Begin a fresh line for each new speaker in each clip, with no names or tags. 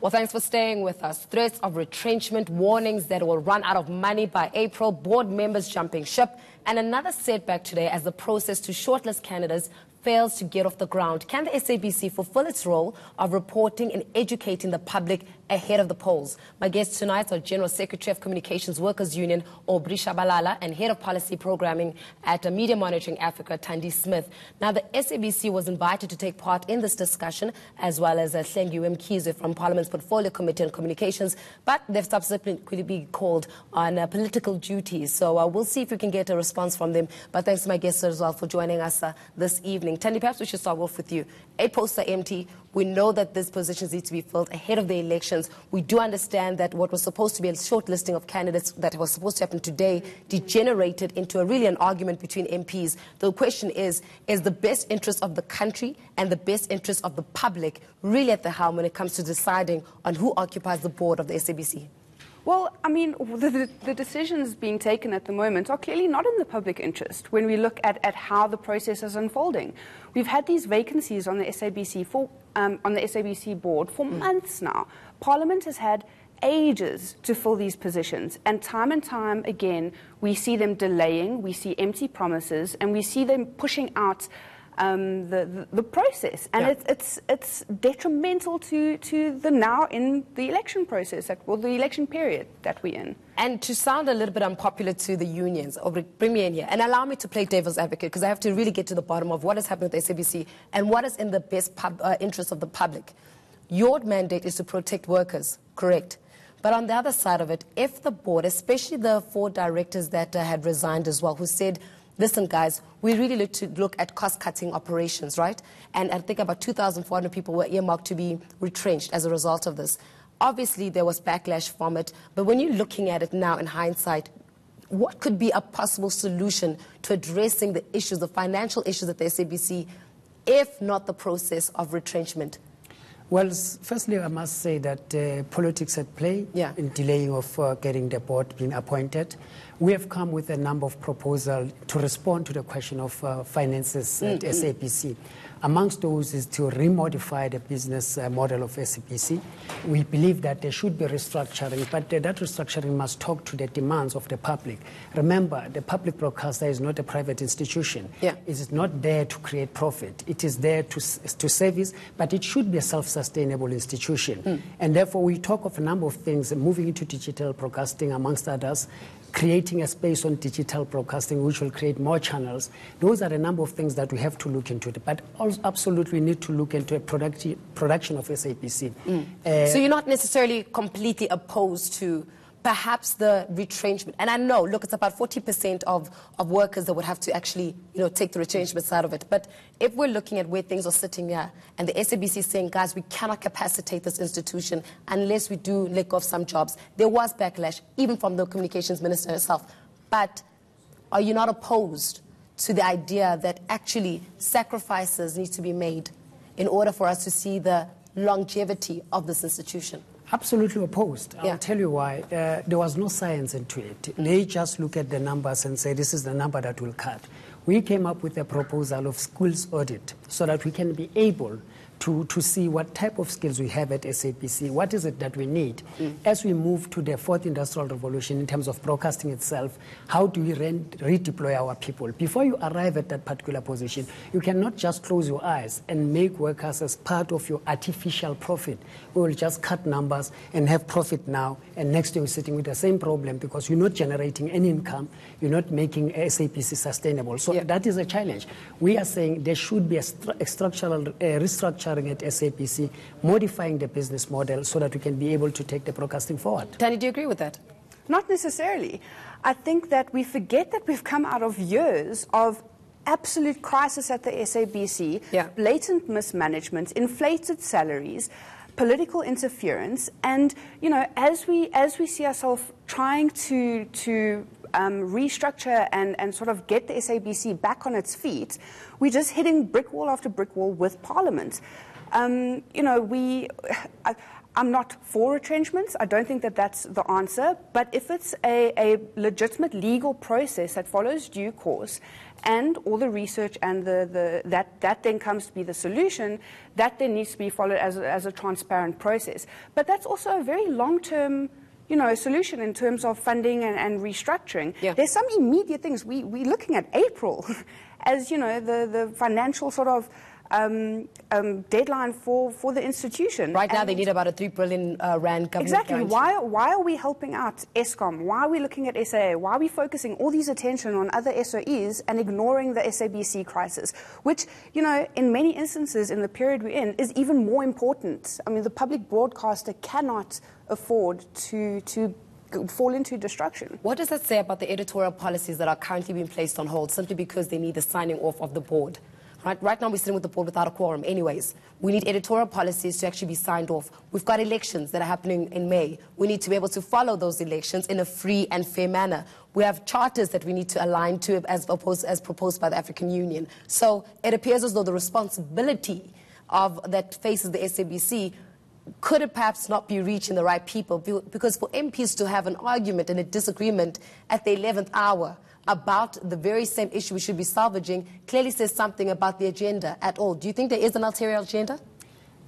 Well, thanks for staying with us. Threats of retrenchment, warnings that will run out of money by April, board members jumping ship, and another setback today as the process to shortlist candidates fails to get off the ground. Can the SABC fulfill its role of reporting and educating the public ahead of the polls? My guests tonight are General Secretary of Communications Workers Union, Aubrey Shabalala, and Head of Policy Programming at Media Monitoring Africa, Thandi Smith. Now, the SABC was invited to take part in this discussion, as well as Hlengiwe Mkhize from Parliament's Portfolio Committee on Communications, but they've subsequently been called on political duties. So we'll see if we can get a response from them. But thanks to my guests as well for joining us this evening. Thandi, perhaps we should start off with you. 8 posts are empty. We know that these positions need to be filled ahead of the elections. We do understand that what was supposed to be a short listing of candidates that was supposed to happen today degenerated into an argument between MPs. The question is the best interest of the country and the best interest of the public really at the helm when it comes to deciding on who occupies the board of the SABC?
Well, I mean, the decisions being taken at the moment are clearly not in the public interest when we look at how the process is unfolding. We've had these vacancies on the SABC board for months now. Parliament has had ages to fill these positions, and time again, we see them delaying, we see empty promises, and we see them pushing out the process, and it's detrimental to the now in the election process, the election period that we're in.
And to sound a little bit unpopular to the unions, bring me in here and allow me to play devil's advocate, because I have to really get to the bottom of what has happened with the SABC and what is in the best interest of the public. Your mandate is to protect workers, correct? But on the other side of it, if the board, especially the 4 directors that had resigned as well, who said, listen, guys, we really need to look at cost-cutting operations, right? And I think about 2,400 people were earmarked to be retrenched as a result of this. Obviously, there was backlash from it. But when you're looking at it now in hindsight, what could be a possible solution to addressing the issues, the financial issues at the SABC, if not the process of retrenchment?
Well, firstly, I must say that politics at play in delaying of getting the board being appointed. We have come with a number of proposals to respond to the question of finances at SABC. Amongst those is to remodify the business model of SABC. We believe that there should be restructuring, but that restructuring must talk to the demands of the public. Remember, the public broadcaster is not a private institution. It is not there to create profit. It is there to service, but it should be a self-sustainable institution. And therefore, we talk of a number of things, moving into digital broadcasting, amongst others, creating a space on digital broadcasting which will create more channels. Those are a number of things that we have to look into. But also absolutely need to look into a production of SABC.
So you're not necessarily completely opposed to perhaps the retrenchment. And I know, look, it's about 40% of workers that would have to actually, take the retrenchment side of it. But if we're looking at where things are sitting here, and the SABC is saying, guys, we cannot capacitate this institution unless we do let go of some jobs. There was backlash, even from the communications minister herself. But are you not opposed to the idea that actually sacrifices need to be made in order for us to see the longevity of this institution?
Absolutely opposed. I'll tell you why. There was no science into it. They just look at the numbers and say, this is the number that will cut. We came up with a proposal of skills audit so that we can be able to see what type of skills we have at SABC, what is it that we need. As we move to the 4th Industrial Revolution in terms of broadcasting itself, how do we redeploy our people? Before you arrive at that particular position, you cannot just close your eyes and make workers as part of your artificial profit. We will just cut numbers and have profit now, and next day you're sitting with the same problem because you're not generating any income, you're not making SABC sustainable. So that is a challenge. We are saying there should be a structural restructuring at SABC, modifying the business model so that we can be able to take the broadcasting forward.
Thandi, do you agree with that?
Not necessarily. I think that we forget that we've come out of years of absolute crisis at the SABC, blatant mismanagement, inflated salaries, political interference, and as we see ourselves trying to restructure and sort of get the SABC back on its feet, we're just hitting brick wall after brick wall with Parliament. I'm not for retrenchments. I don't think that that's the answer. But if it's a legitimate legal process that follows due course, and all the research and that then comes to be the solution, that then needs to be followed as a transparent process. But that's also a very long-term, solution in terms of funding and restructuring.
Yeah.
There's some immediate things. We're looking at April as, the financial sort of deadline for the institution.
Right now, they need about a 3 billion rand government
Exactly.
guarantee.
Why are we helping out ESCOM? Why are we looking at SAA? Why are we focusing all these attention on other SOEs and ignoring the SABC crisis, which, in many instances in the period we're in, is even more important? I mean, the public broadcaster cannot afford to fall into destruction.
What does that say about the editorial policies that are currently being placed on hold simply because they need the signing off of the board? Right now, we're sitting with the board without a quorum anyways. We need editorial policies to actually be signed off. We've got elections that are happening in May. We need to be able to follow those elections in a free and fair manner. We have charters that we need to align to as proposed by the African Union. So it appears as though the responsibility that faces the SABC could it perhaps not be reaching the right people? Because for MPs to have an argument and a disagreement at the 11th hour about the very same issue we should be salvaging clearly says something about the agenda at all. Do you think there is an ulterior agenda?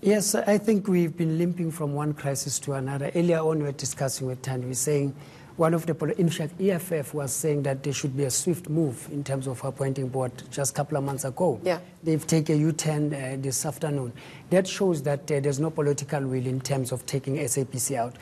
Yes, I think we've been limping from one crisis to another. Earlier on, we were discussing with Tani, we were saying in fact, EFF was saying that there should be a swift move in terms of appointing board just a couple of months ago.
Yeah.
They've taken a U-turn this afternoon. That shows that there's no political will in terms of taking SABC out.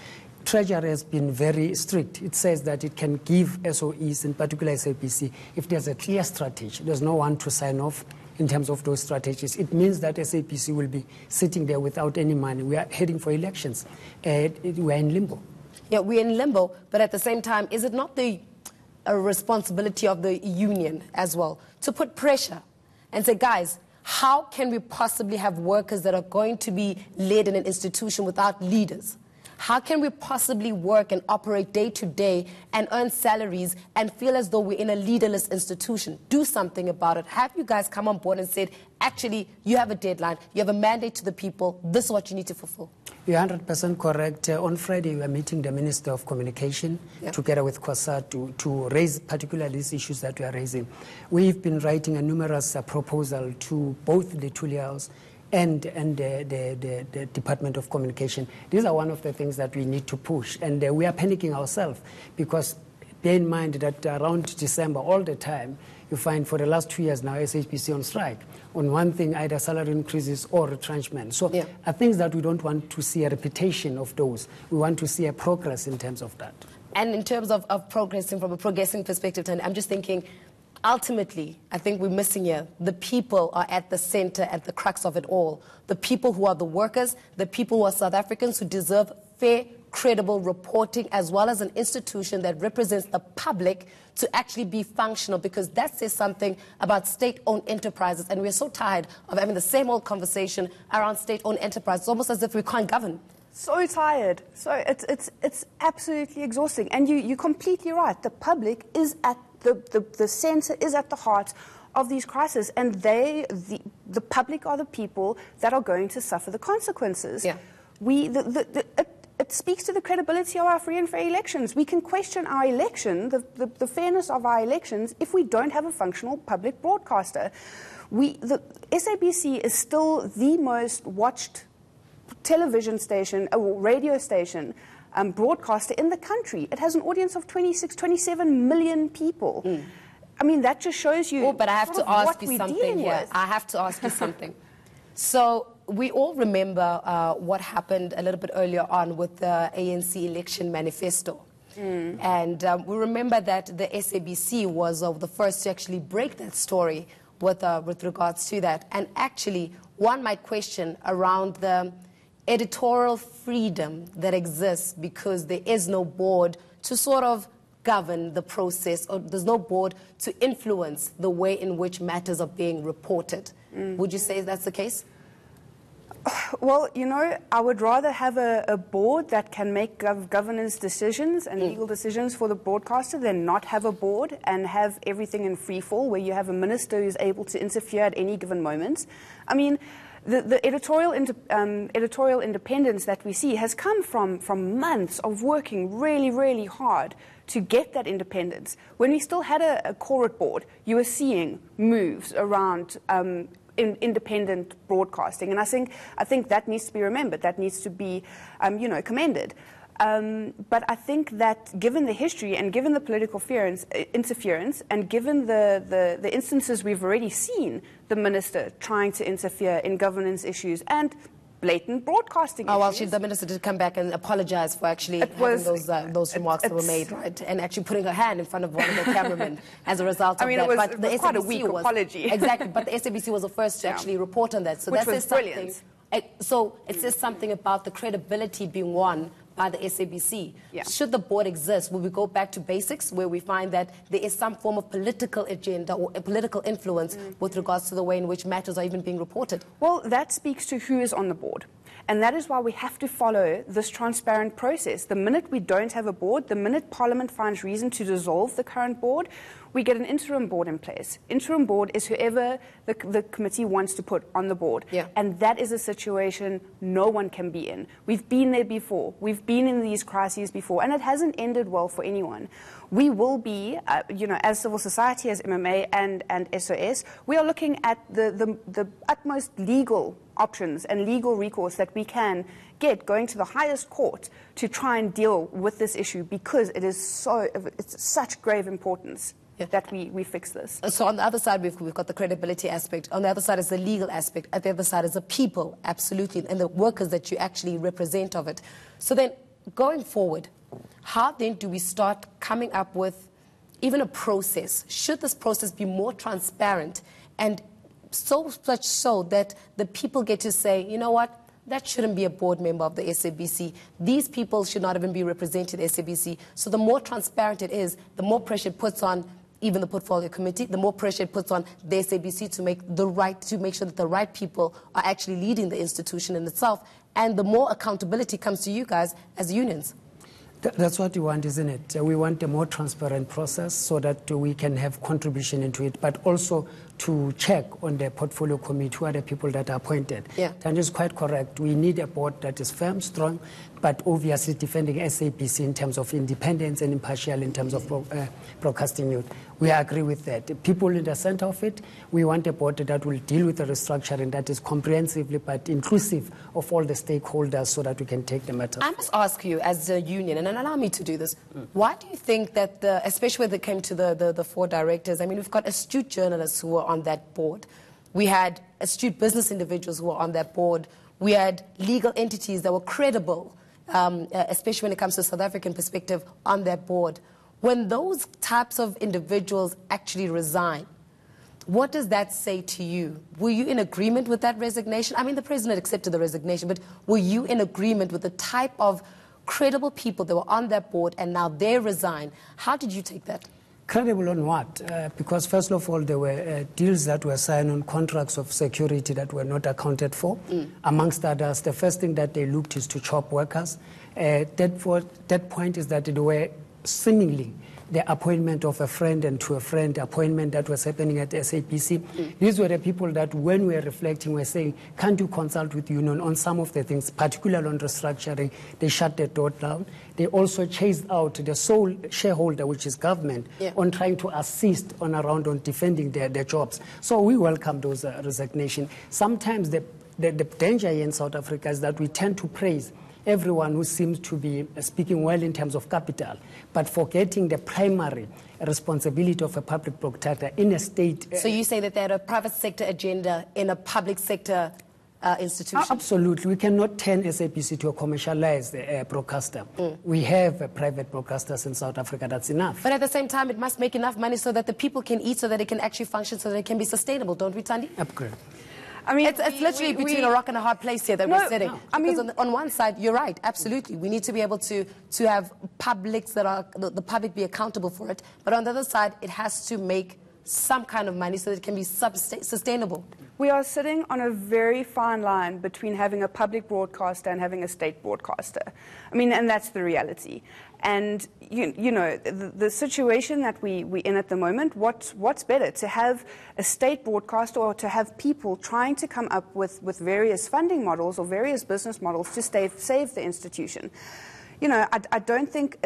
Treasury has been very strict. It says that it can give SOEs, in particular SABC, if there's a clear strategy. There's no one to sign off in terms of those strategies. It means that SABC will be sitting there without any money. We are heading for elections. We are in limbo.
Yeah, we're in limbo, but at the same time, is it not the responsibility of the union as well to put pressure and say, guys, how can we possibly have workers that are going to be led in an institution without leaders? How can we possibly work and operate day to day and earn salaries and feel as though we're in a leaderless institution? Do something about it. Have you guys come on board and said, actually, you have a deadline, you have a mandate to the people, this is what you need to fulfill?
You're 100% correct. On Friday, we are meeting the Minister of Communication together with COSA to raise particularly these issues that we are raising. We've been writing a numerous proposal to both the Editorials and the Department of Communication. These are one of the things that we need to push. And we are panicking ourselves because bear in mind that around December, all the time, you find for the last 2 years now, SABC on strike. On one thing, either salary increases or retrenchment. So are things that we don't want to see a repetition of those. We want to see a progress in terms of that.
And in terms of progressing from a progressing perspective, I'm just thinking, ultimately, I think we're missing here. The people are at the center, at the crux of it all. The people who are the workers, the people who are South Africans who deserve fair, credible reporting, as well as an institution that represents the public to actually be functional, because that says something about state-owned enterprises. And we're so tired of having the same old conversation around state-owned enterprises. It's almost as if we can't govern.
So tired. So it's absolutely exhausting. And you're completely right. The public is at the center, is at the heart of these crises, and the public are the people that are going to suffer the consequences.
Yeah.
It speaks to the credibility of our free and fair elections. We can question our election, the fairness of our elections, if we don't have a functional public broadcaster. The SABC is still the most watched television station, radio station, broadcaster in the country. It has an audience of 27 million people. I mean, that just shows you.
Oh, but I have to ask you something here. I have to ask you something. So we all remember what happened a little bit earlier on with the ANC election manifesto. And we remember that the SABC was the first to actually break that story with regards to that. And actually, one might question around the editorial freedom that exists because there is no board to sort of govern the process, or there's no board to influence the way in which matters are being reported. Would you say that's the case?
Well, I would rather have a board that can make governance decisions and legal decisions for the broadcaster than not have a board and have everything in free fall, where you have a minister who's able to interfere at any given moment. I mean, The editorial independence that we see has come from months of working really, really hard to get that independence. When we still had a corporate board, you were seeing moves around independent broadcasting, and I think that needs to be remembered. That needs to be, commended. But I think that given the history and given the political interference and given the instances we've already seen, the minister trying to interfere in governance issues and blatant broadcasting issues.
Oh, well, the minister did come back and apologize for actually having those remarks that were made, right? And actually putting her hand in front of one of the cameramen as a result of that.
It was quite a weak apology.
Exactly, but the SABC was the first to actually report on that. So
which
that
was
says something.
Brilliant.
So it says something about the credibility being won by the SABC.
Yeah.
Should the board exist, will we go back to basics where we find that there is some form of political agenda or a political influence with regards to the way in which matters are even being reported?
Well, that speaks to who is on the board. And that is why we have to follow this transparent process. The minute we don't have a board, the minute Parliament finds reason to dissolve the current board, we get an interim board in place. Interim board is whoever the committee wants to put on the board.
Yeah.
And that is a situation no one can be in. We've been there before. We've been in these crises before, and it hasn't ended well for anyone. We will be, as civil society, as MMA and SOS, we are looking at the utmost legal options and legal recourse that we can get, going to the highest court to try and deal with this issue, because it's such grave importance. Yeah. That we fix this.
So on the other side, we've got the credibility aspect. On the other side is the legal aspect. At the other side is the people, absolutely, and the workers that you actually represent of it. So then, going forward, how then do we start coming up with even a process? Should this process be more transparent and such so that the people get to say, you know what, that shouldn't be a board member of the SABC. These people should not even be represented at SABC. So the more transparent it is, the more pressure it puts on even the portfolio committee, the more pressure it puts on the SABC to make sure that the right people are actually leading the institution in itself, and the more accountability comes to you guys as unions.
That's what we want, isn't it? We want a more transparent process so that we can have contribution into it, but also to check on the portfolio committee who are the people that are appointed.
Yeah.
And is quite correct. We need a board that is firm, strong, but obviously defending SABC in terms of independence and impartial in terms of broadcasting news. We agree with that. People in the center of it, we want a board that will deal with the restructuring that is comprehensively but inclusive of all the stakeholders so that we can take the matter.
I must ask you, as a union, and allow me to do this, why do you think that, especially when it came to the four directors, I mean, we've got astute journalists who were on that board. We had astute business individuals who were on that board. We had legal entities that were credible, especially when it comes to South African perspective, on that board. When those types of individuals actually resign, what does that say to you? Were you in agreement with that resignation? I mean, the president accepted the resignation, but were you in agreement with the type of credible people that were on that board and now they resign? How did you take that?
Credible on what? Because first of all, there were deals that were signed on contracts of security that were not accounted for. Amongst others, the first thing that they looked is to chop workers. That point is that they were seemingly the appointment of a friend and to a friend appointment that was happening at SABC. These were the people that, when we were reflecting, were saying, can't you consult with union on some of the things, particularly on restructuring? They shut the door down. They also chased out the sole shareholder, which is government, on trying to assist on defending their jobs. So we welcome those resignations. Sometimes the danger here in South Africa is that we tend to praise everyone who seems to be speaking well in terms of capital, but forgetting the primary responsibility of a public broadcaster in a state.
So you say that they had a private sector agenda in a public sector institution?
Absolutely. We cannot turn SABC to a commercialized broadcaster. We have private broadcasters in South Africa. That's enough.
But at the same time, it must make enough money so that the people can eat, so that it can actually function, so that it can be sustainable, don't we, Thandi?
Upgrade.
I mean,
it's literally between a rock and a hard place here that we're sitting.
No, I mean,
because on one side, you're right, absolutely. We need to be able to have publics that are, the public be accountable for it. But on the other side, it has to make some kind of money so that it can be sustainable?
We are sitting on a very fine line between having a public broadcaster and having a state broadcaster. I mean, and that's the reality. And, you know, the situation that we're in at the moment, what's better, to have a state broadcaster or to have people trying to come up with various funding models or various business models to save the institution? You know, I don't think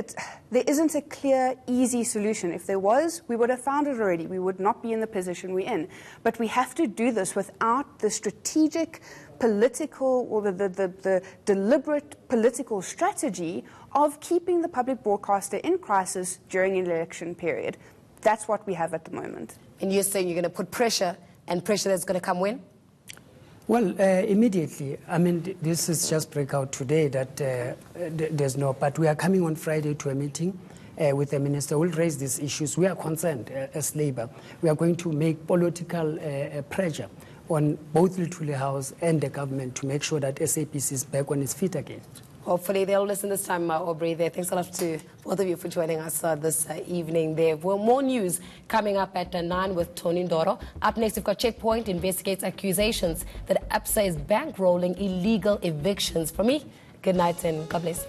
there isn't a clear, easy solution. If there was, we would have found it already. We would not be in the position we're in. But we have to do this without the strategic, political, or the deliberate political strategy of keeping the public broadcaster in crisis during an election period. That's what we have at the moment.
And you're saying you're going to put pressure, and pressure that's going to come when?
Well, immediately. I mean, this is just breakout today that there's no, but we are coming on Friday to a meeting with the minister. We'll raise these issues. We are concerned as Labour. We are going to make political pressure on both Literally House and the government to make sure that SABC is back on its feet again.
Hopefully they'll listen this time, Aubrey. There. Thanks a lot to both of you for joining us this evening. There were more news coming up at 9 with Tony Ndoro. Up next, we've got Checkpoint investigates accusations that ABSA is bankrolling illegal evictions. For me, good night and God bless.